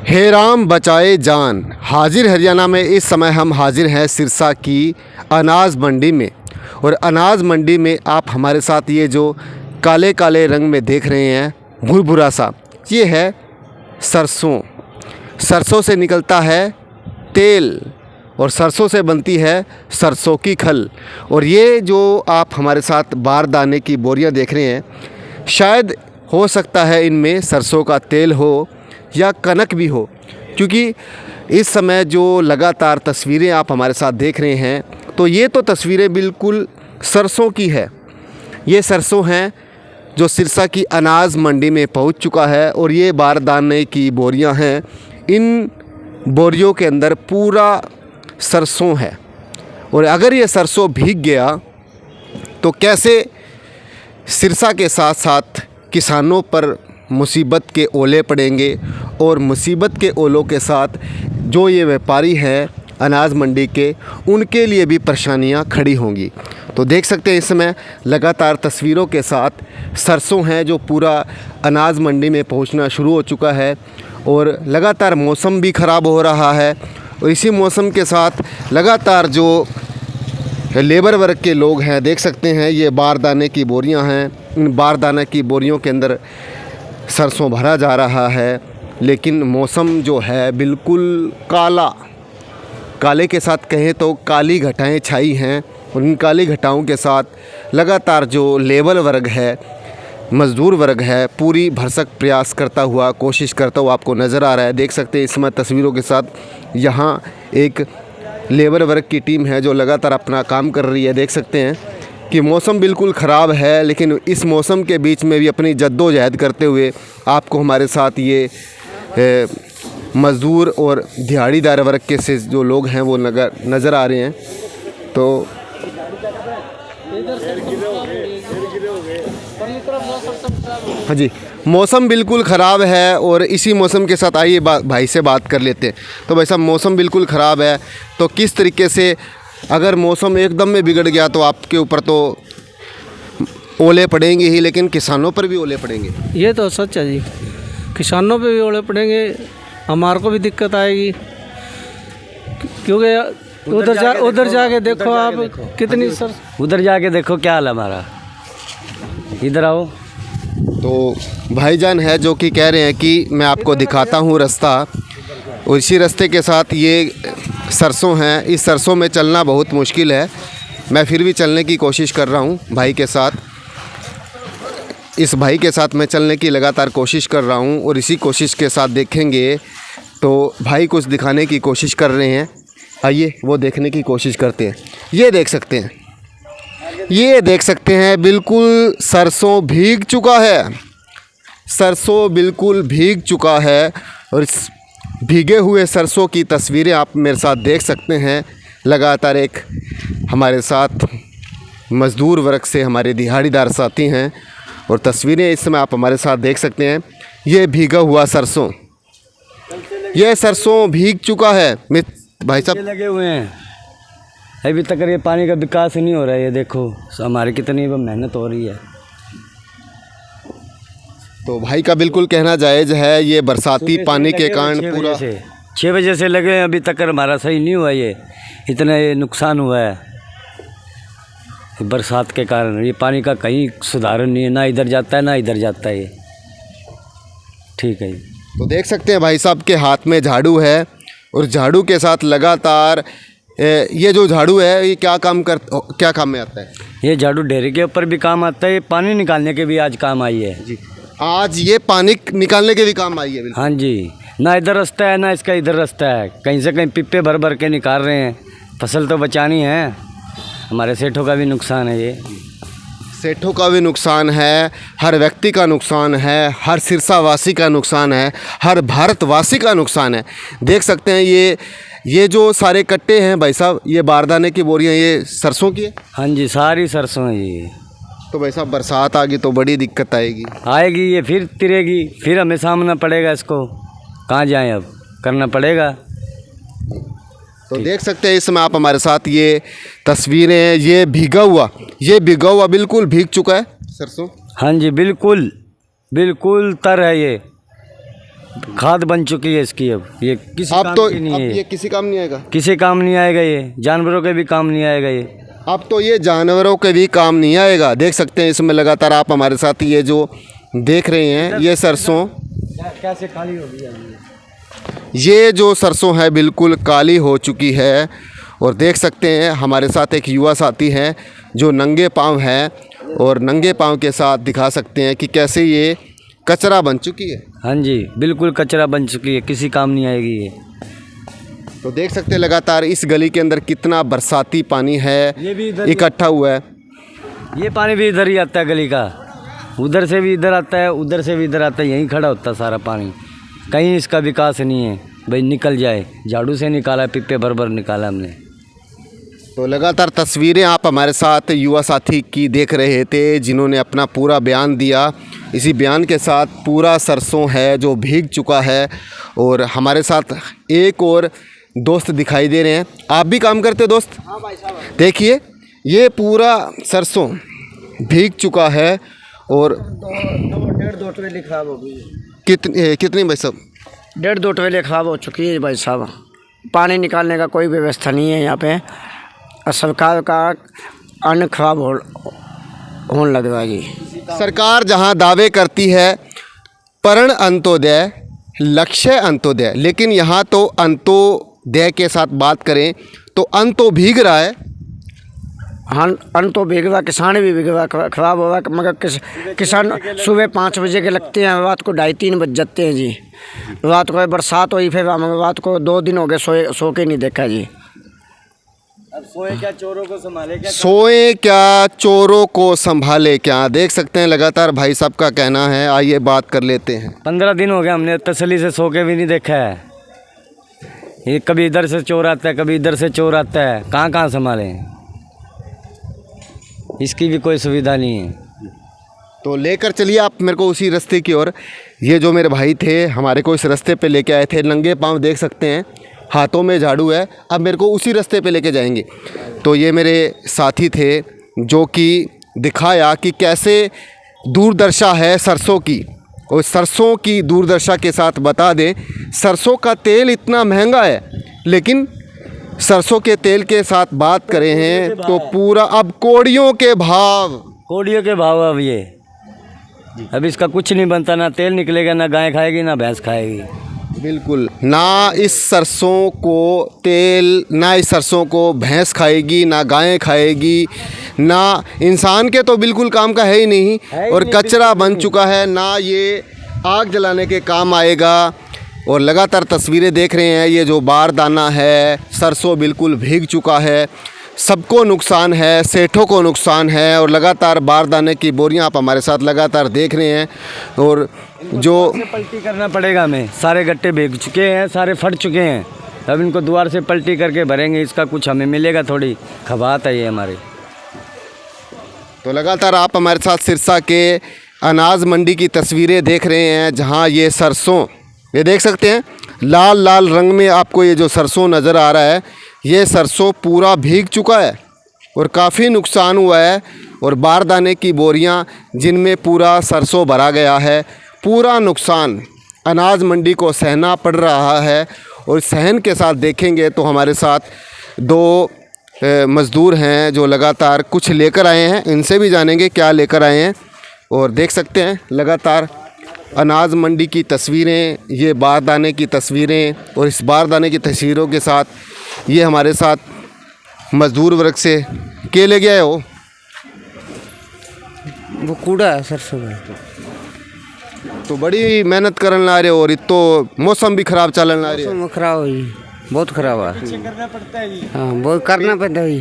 हे राम बचाए जान। हाजिर हरियाणा में इस समय हम हाजिर हैं सिरसा की अनाज मंडी में। और अनाज मंडी में आप हमारे साथ ये जो काले काले रंग में देख रहे हैं भुरभुरा सा, ये है सरसों। सरसों से निकलता है तेल और सरसों से बनती है सरसों की खल। और ये जो आप हमारे साथ बारदाने की बोरियां देख रहे हैं, शायद हो सकता है इनमें सरसों का तेल हो या कनक भी हो, क्योंकि इस समय जो लगातार तस्वीरें आप हमारे साथ देख रहे हैं, तो ये तो तस्वीरें बिल्कुल सरसों की है। ये सरसों हैं जो सिरसा की अनाज मंडी में पहुंच चुका है और ये बारदाने की बोरियां हैं। इन बोरियों के अंदर पूरा सरसों है और अगर ये सरसों भीग गया तो कैसे सिरसा के साथ साथ किसानों पर मुसीबत के ओले पड़ेंगे और मुसीबत के ओलों के साथ जो ये व्यापारी हैं अनाज मंडी के, उनके लिए भी परेशानियां खड़ी होंगी। तो देख सकते हैं इस समय लगातार तस्वीरों के साथ सरसों हैं जो पूरा अनाज मंडी में पहुंचना शुरू हो चुका है। और लगातार मौसम भी ख़राब हो रहा है और इसी मौसम के साथ लगातार जो लेबर वर्ग के लोग हैं, देख सकते हैं ये बारदाने की बोरियां हैं। इन बारदाने की बोरियों के अंदर सरसों भरा जा रहा है, लेकिन मौसम जो है बिल्कुल काले के साथ कहें तो काली घटाएं छाई हैं। और इन काली घटाओं के साथ लगातार जो लेबर वर्ग है, मज़दूर वर्ग है, पूरी भरसक प्रयास करता हुआ, कोशिश करता हुआ आपको नज़र आ रहा है। देख सकते हैं इस समय तस्वीरों के साथ यहाँ एक लेबर वर्ग की टीम है जो लगातार अपना काम कर रही है। देख सकते हैं कि मौसम बिल्कुल ख़राब है, लेकिन इस मौसम के बीच में भी अपनी जद्दोजहद करते हुए आपको हमारे साथ ये मज़दूर और दिहाड़ीदार वर्ग के से जो लोग हैं वो नज़र आ रहे हैं। तो हाँ जी, मौसम बिल्कुल ख़राब है और इसी मौसम के साथ आइए भाई से बात कर लेते हैं। तो भाई साहब, मौसम बिल्कुल ख़राब है, तो किस तरीके से अगर मौसम एकदम में बिगड़ गया तो आपके ऊपर तो ओले पड़ेंगे ही, लेकिन किसानों पर भी ओले पड़ेंगे। ये तो सच है जी, किसानों पे भी ओले पड़ेंगे, हमारे को भी दिक्कत आएगी, क्योंकि उधर जाके देखो आप कितनी सर उधर जाके देखो क्या हाल है हमारा। इधर आओ। तो भाईजान है जो कि कह रहे हैं कि मैं आपको दिखाता हूँ रास्ता, और इसी रास्ते के साथ ये सरसों हैं। इस सरसों में चलना बहुत मुश्किल है, मैं फिर भी चलने की कोशिश कर रहा हूँ भाई के साथ। इस भाई के साथ मैं चलने की लगातार कोशिश कर रहा हूँ और इसी कोशिश के साथ देखेंगे तो भाई कुछ दिखाने की कोशिश कर रहे हैं। आइए वो देखने की कोशिश करते हैं। ये देख सकते हैं, ये देख सकते हैं बिल्कुल सरसों भीग चुका है। सरसों बिल्कुल भीग चुका है और इस भीगे हुए सरसों की तस्वीरें आप मेरे साथ देख सकते हैं। लगातार एक हमारे साथ मज़दूर वर्ग से हमारे दिहाड़ीदार साथी हैं और तस्वीरें इस समय आप हमारे साथ देख सकते हैं। ये भीगा हुआ सरसों, ये सरसों भीग चुका है भाई साहब। लगे हुए हैं, अभी तक ये पानी का विकास नहीं हो रहा है। ये देखो हमारी कितनी मेहनत हो रही है। तो भाई का बिल्कुल कहना जायज़ है, ये बरसाती पानी के कारण पूरा 6 बजे से लगे हैं, अभी तक हमारा सही नहीं हुआ। ये इतना ये नुकसान हुआ है बरसात के कारण। ये पानी का कहीं सुधारण नहीं है, ना इधर जाता है ना इधर जाता है। ये ठीक है। तो देख सकते हैं भाई साहब के हाथ में झाड़ू है और झाड़ू के साथ लगातार ये जो झाड़ू है ये क्या काम में आता है? ये झाड़ू ढेरी के ऊपर भी काम आता है, ये पानी निकालने के भी आज काम आई है जी। आज ये पानी निकालने के भी काम आई है। हाँ जी, ना इधर रास्ता है ना इसका इधर रास्ता है, कहीं से कहीं पिप्पे भर भर के निकाल रहे हैं। फसल तो बचानी है, हमारे सेठों का भी नुकसान है। ये सेठों का भी नुकसान है, हर व्यक्ति का नुकसान है, हर सिरसा वासी का नुकसान है, हर भारतवासी का नुकसान है। देख सकते हैं ये जो सारे कट्टे हैं भाई साहब, ये बारदाने की बोरियां, ये सरसों की है। हाँ जी, सारी सरसों है ये। तो भाई साहब बरसात आ गई तो बड़ी दिक्कत आएगी। ये फिर तिरेगी, फिर हमें सामना पड़ेगा इसको। कहाँ जाएं, अब करना पड़ेगा। तो देख सकते हैं इस समय आप हमारे साथ ये तस्वीरें, ये भीगा हुआ बिल्कुल भीग चुका है सरसों। हाँ जी, बिल्कुल तर है ये। खाद बन चुकी है इसकी। अब ये किसी अब काम तो की नहीं अब है, ये किसी काम नहीं आएगा। किसी काम नहीं आएगा, ये जानवरों के भी काम नहीं आएगा ये। अब तो ये जानवरों के भी काम नहीं आएगा। देख सकते हैं इसमें लगातार आप हमारे साथ ये जो देख रहे हैं ये सरसों, कैसे काली हो गई है। ये जो सरसों है बिल्कुल काली हो चुकी है। और देख सकते हैं हमारे साथ एक युवा साथी हैं जो नंगे पाँव हैं और नंगे पाँव के साथ दिखा सकते हैं कि कैसे ये कचरा बन चुकी है। हाँ जी, बिल्कुल कचरा बन चुकी है, किसी काम नहीं आएगी ये। तो देख सकते हैं लगातार इस गली के अंदर कितना बरसाती पानी है ये भी इधर इकट्ठा हुआ है। ये पानी भी इधर ही आता है गली का, उधर से भी इधर आता है, उधर से भी इधर आता है, यहीं खड़ा होता है सारा पानी। कहीं इसका विकास नहीं है भाई, निकल जाए। झाड़ू से निकाला, पिप्पे भर भर निकाला हमने। तो लगातार तस्वीरें आप हमारे साथ युवा साथी की देख रहे थे जिन्होंने अपना पूरा बयान दिया। इसी बयान के साथ पूरा सरसों है जो भीग चुका है। और हमारे साथ एक और दोस्त दिखाई दे रहे हैं। आप भी काम करते हो दोस्त? हाँ भाई साहब। देखिए ये पूरा सरसों भीग चुका है। और डेढ़ दो ट्रेली खराब हो गई। कितनी भाई साहब? 1.5-2 ट्रेली खराब हो चुकी है भाई साहब। पानी निकालने का कोई व्यवस्था नहीं है यहाँ पे। और सरकार का अन्न खराब होने लग रहा है जी। सरकार जहां दावे करती है पर्ण अंत्योदय, लक्ष्य अंत्योदय, लेकिन यहाँ तो अंत्योदय के साथ बात करें तो अन्न तो भीग रहा है। हाँ, अन्न तो भीग रहा, किसान भी भीग रहा, खराब हो रहा। मगर किसान सुबह 5 बजे के लगते हैं, रात को 2:30-3 बज जाते हैं जी। रात को बरसात हुई, फिर रात को 2 दिन हो गए सो के नहीं देखा जी। अब सोए क्या चोरों को संभाले क्या? सोए क्या चोरों को संभाले क्या। देख सकते हैं लगातार भाई साहब का कहना है। आइए बात कर लेते हैं। 15 दिन हो गया हमने तसल्ली से सो के भी नहीं देखा है। ये कभी इधर से चोर आता है, कभी इधर से चोर आता है, कहाँ कहाँ संभाले। इसकी भी कोई सुविधा नहीं है। तो लेकर चलिए आप मेरे को उसी रास्ते की ओर। ये जो मेरे भाई थे हमारे को इस रास्ते पे लेके आए थे, नंगे पाँव देख सकते हैं, हाथों में झाड़ू है। अब मेरे को उसी रास्ते पे लेके जाएंगे। तो ये मेरे साथी थे जो कि दिखाया कि कैसे दूरदर्शा है सरसों की। और सरसों की दूरदर्शा के साथ बता दें, सरसों का तेल इतना महंगा है, लेकिन सरसों के तेल के साथ बात करें हैं तो पूरा अब कोड़ियों के भाव अब ये अब इसका कुछ नहीं बनता, ना तेल निकलेगा, ना गाय खाएगी, ना भैंस खाएगी। बिल्कुल, ना इस सरसों को तेल, ना इस सरसों को भैंस खाएगी, ना गायें खाएगी, ना इंसान के तो बिल्कुल काम का है ही नहीं। और कचरा बन चुका है, ना ये आग जलाने के काम आएगा। और लगातार तस्वीरें देख रहे हैं, ये जो बारदाना है, सरसों बिल्कुल भीग चुका है। सबको नुकसान है, सेठों को नुकसान है। और लगातार बारदाने की बोरियां आप हमारे साथ लगातार देख रहे हैं। और जो पलटी करना पड़ेगा हमें, सारे गट्टे भीग चुके हैं, सारे फट चुके हैं। अब इनको द्वार से पलटी करके भरेंगे, इसका कुछ हमें मिलेगा, थोड़ी खबात है ये हमारी। तो लगातार आप हमारे साथ सिरसा के अनाज मंडी की तस्वीरें देख रहे हैं, जहां ये सरसों, ये देख सकते हैं लाल लाल रंग में आपको ये जो सरसों नज़र आ रहा है, ये सरसों पूरा भीग चुका है और काफ़ी नुकसान हुआ है। और बारदाने की बोरियां जिनमें पूरा सरसों भरा गया है, पूरा नुकसान अनाज मंडी को सहना पड़ रहा है। और सहन के साथ देखेंगे तो हमारे साथ 2 मज़दूर हैं जो लगातार कुछ लेकर आए हैं, इनसे भी जानेंगे क्या लेकर आए हैं। और देख सकते हैं लगातार अनाज मंडी की तस्वीरें, ये बारदाने की तस्वीरें। और इस बारदाने की तस्वीरों के साथ ये हमारे साथ मज़दूर वर्ग से के ले गया है वो कूड़ा है सरसों में। तो बड़ी मेहनत करन ला रहे हो और तो मौसम भी ख़राब चलन ला रहे हो। मौसम खराब हुई, बहुत खराब है। करना पड़ता है जी। हाँ, बहुत करना पड़ता है।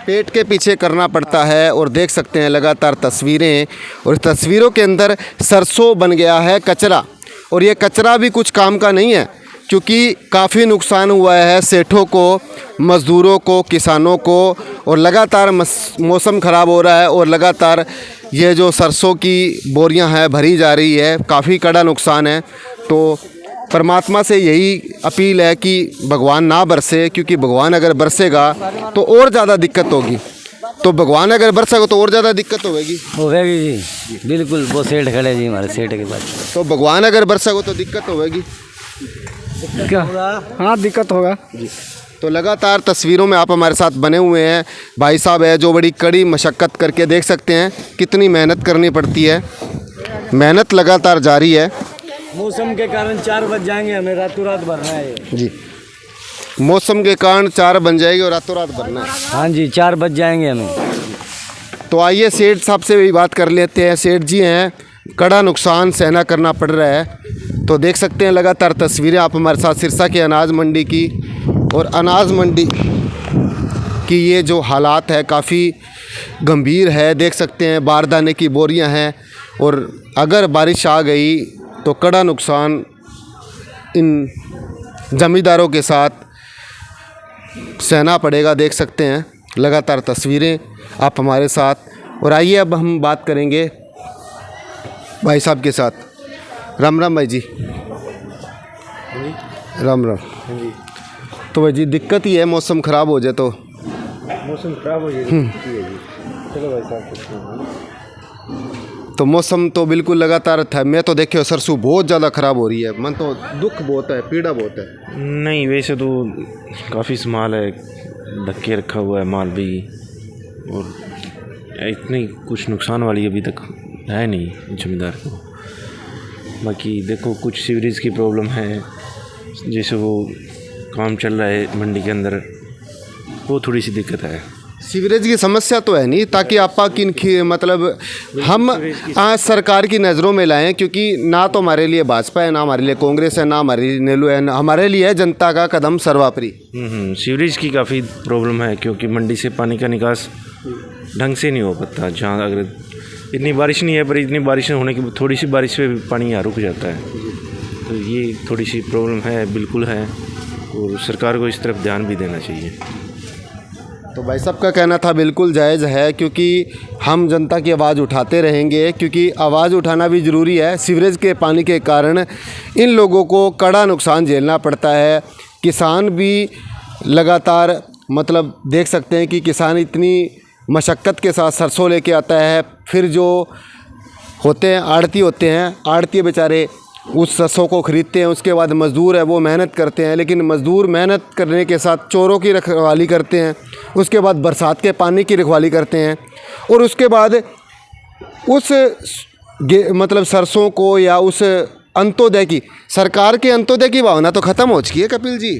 पेट के पीछे करना पड़ता है। और देख सकते हैं लगातार तस्वीरें, और तस्वीरों के अंदर सरसों बन गया है कचरा। और ये कचरा भी कुछ काम का नहीं है, क्योंकि काफ़ी नुकसान हुआ है सेठों को, मज़दूरों को, किसानों को। और लगातार मौसम ख़राब हो रहा है और लगातार ये जो सरसों की बोरियां हैं भरी जा रही है, काफ़ी कड़ा नुकसान है। तो परमात्मा से यही अपील है कि भगवान ना बरसे, क्योंकि भगवान अगर बरसेगा तो और ज़्यादा दिक्कत होगी। तो भगवान अगर बरसेगा तो और ज़्यादा दिक्कत होगी जी, बिल्कुल। वो सेठ खड़े जी हमारे सेठ के पास। तो भगवान अगर बरसेगा तो दिक्कत होगी। क्या? हाँ दिक्कत होगा। तो लगातार तस्वीरों में आप हमारे साथ बने हुए हैं। भाई साहब है जो बड़ी कड़ी मशक्क़त करके, देख सकते हैं कितनी मेहनत करनी पड़ती है। मेहनत लगातार जारी है। मौसम के कारण 4 बज जाएंगे, हमें रातों रात भरना है ये। जी, मौसम के कारण 4 बन जाएगी और रातों रात भरना है। हाँ जी, 4 बज जाएंगे हमें। तो आइए सेठ साहब से भी बात कर लेते हैं। सेठ जी हैं, कड़ा नुकसान सहना करना पड़ रहा है। तो देख सकते हैं लगातार तस्वीरें आप हमारे साथ सिरसा के अनाज मंडी की, और अनाज मंडी की ये जो हालात है काफ़ी गंभीर है। देख सकते हैं बारदाने की बोरियां हैं, और अगर बारिश आ गई तो कड़ा नुकसान इन ज़मींदारों के साथ सहना पड़ेगा। देख सकते हैं लगातार तस्वीरें आप हमारे साथ। और आइए अब हम बात करेंगे भाई साहब के साथ। राम राम भाई जी। राम राम। तो भाई जी दिक्कत ही है, मौसम ख़राब हो जाए तो। मौसम खराब हो जाएगी। चलो भाई साहब। तो मौसम तो बिल्कुल लगातार था। मैं तो देखे सरसों बहुत ज़्यादा ख़राब हो रही है। मन तो दुख बहुत है, पीड़ा बहुत है। नहीं वैसे तो काफ़ी माल है, ढक के रखा हुआ है माल भी, और इतनी कुछ नुकसान वाली अभी तक है नहीं ज़मींदार को। बाकी देखो कुछ सीवरेज की प्रॉब्लम है, जैसे वो काम चल रहा है मंडी के अंदर, वो थोड़ी सी दिक्कत है। सीवरेज की समस्या तो है नहीं, ताकि आपा किन मतलब हम आज सरकार की नज़रों में लाएं, क्योंकि ना तो हमारे लिए भाजपा है, ना हमारे लिए कांग्रेस है, ना हमारे लिए नेहरू है, ना हमारे लिए है जनता का कदम सर्वापरि। सीवरेज की काफ़ी प्रॉब्लम है, क्योंकि मंडी से पानी का निकास ढंग से नहीं हो पाता। जहाँ अगर इतनी बारिश नहीं है, पर इतनी बारिश होने की थोड़ी सी बारिश पे पानी यहाँ रुक जाता है। तो ये थोड़ी सी प्रॉब्लम है, बिल्कुल है, और सरकार को इस तरफ ध्यान भी देना चाहिए। तो भाई साहब का कहना था बिल्कुल जायज़ है, क्योंकि हम जनता की आवाज़ उठाते रहेंगे, क्योंकि आवाज़ उठाना भी ज़रूरी है। सीवरेज के पानी के कारण इन लोगों को कड़ा नुकसान झेलना पड़ता है। किसान भी लगातार मतलब देख सकते हैं कि किसान इतनी मशक्क़त के साथ सरसों लेके आता है, फिर जो होते हैं आड़ती होते हैं, आड़ती बेचारे उस सरसों को ख़रीदते हैं। उसके बाद मज़दूर है वो मेहनत करते हैं, लेकिन मज़दूर मेहनत करने के साथ चोरों की रखवाली करते हैं। उसके बाद बरसात के पानी की रखवाली करते हैं, और उसके बाद उस मतलब सरसों को या उस अंत्योदय की, सरकार के अंत्योदय की भावना तो ख़त्म हो चुकी है कपिल जी।